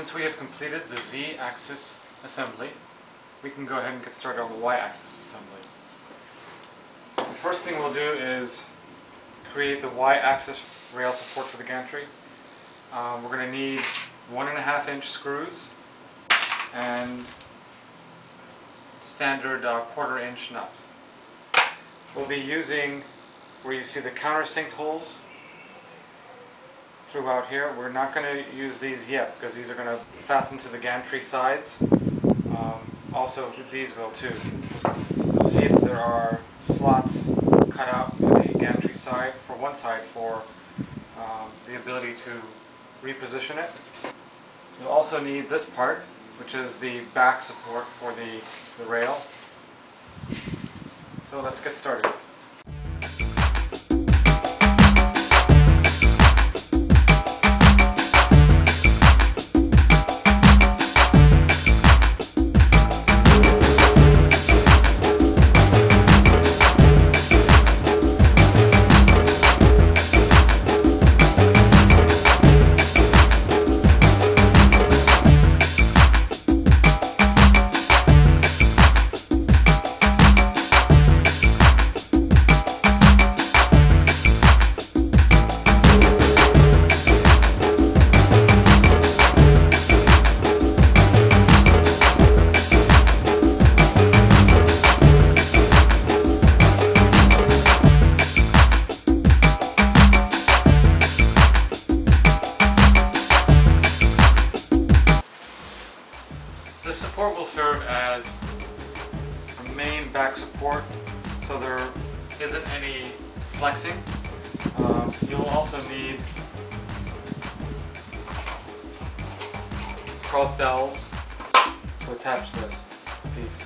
Since we have completed the Z-axis assembly, we can go ahead and get started on the Y-axis assembly. The first thing we'll do is create the Y-axis rail support for the gantry. We're going to need 1.5 inch screws and standard 1/4 inch nuts. We'll be using where you see the countersink holes throughout here. We're not going to use these yet because these are going to fasten to the gantry sides. Also these will too. You'll see that there are slots cut out for the gantry side, for one side, for the ability to reposition it. You'll also need this part, which is the back support for the rail. So let's get started. This support will serve as a main back support, so there isn't any flexing. You'll also need cross dowels to attach this piece.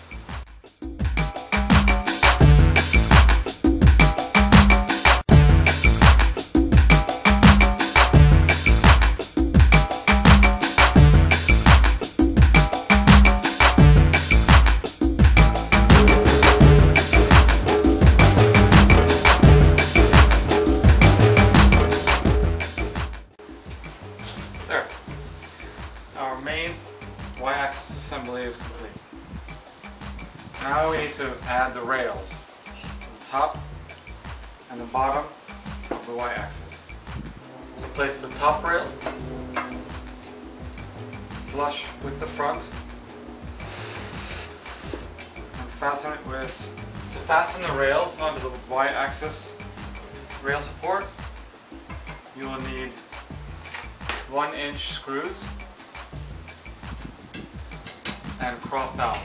There. Our main Y-axis assembly is complete. Now we need to add the rails to the top and the bottom of the Y-axis. So place the top rail flush with the front and fasten it with... To fasten the rails onto the Y-axis rail support, you will need 1 inch screws and cross dowels.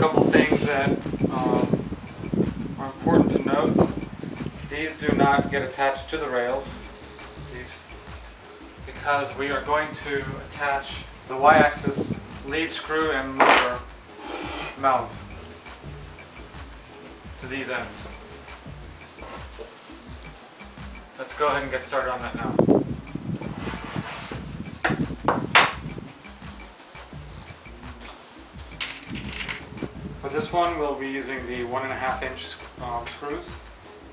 couple things that are important to note. These do not get attached to the rails, because we are going to attach the y-axis lead screw and motor mount to these ends. Let's go ahead and get started on that now. For this one, we'll be using the 1.5-inch screws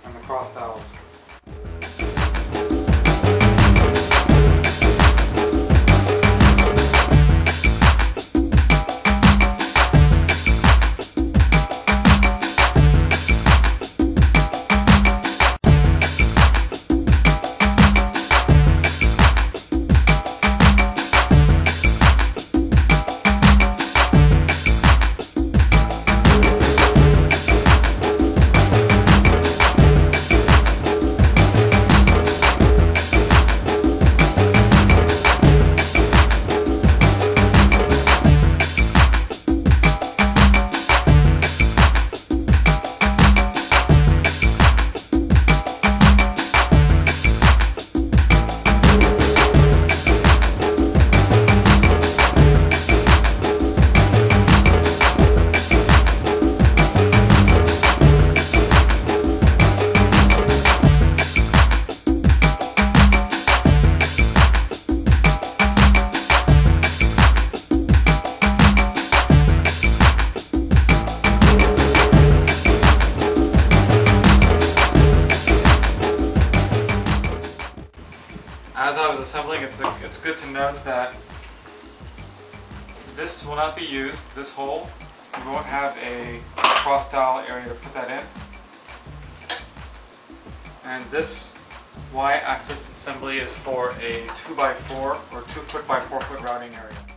and the cross dowels. As I was assembling, it's good to note that this will not be used, this hole. We won't have a cross dowel area to put that in. And this y-axis assembly is for a 2x4 or 2 foot by 4 foot routing area.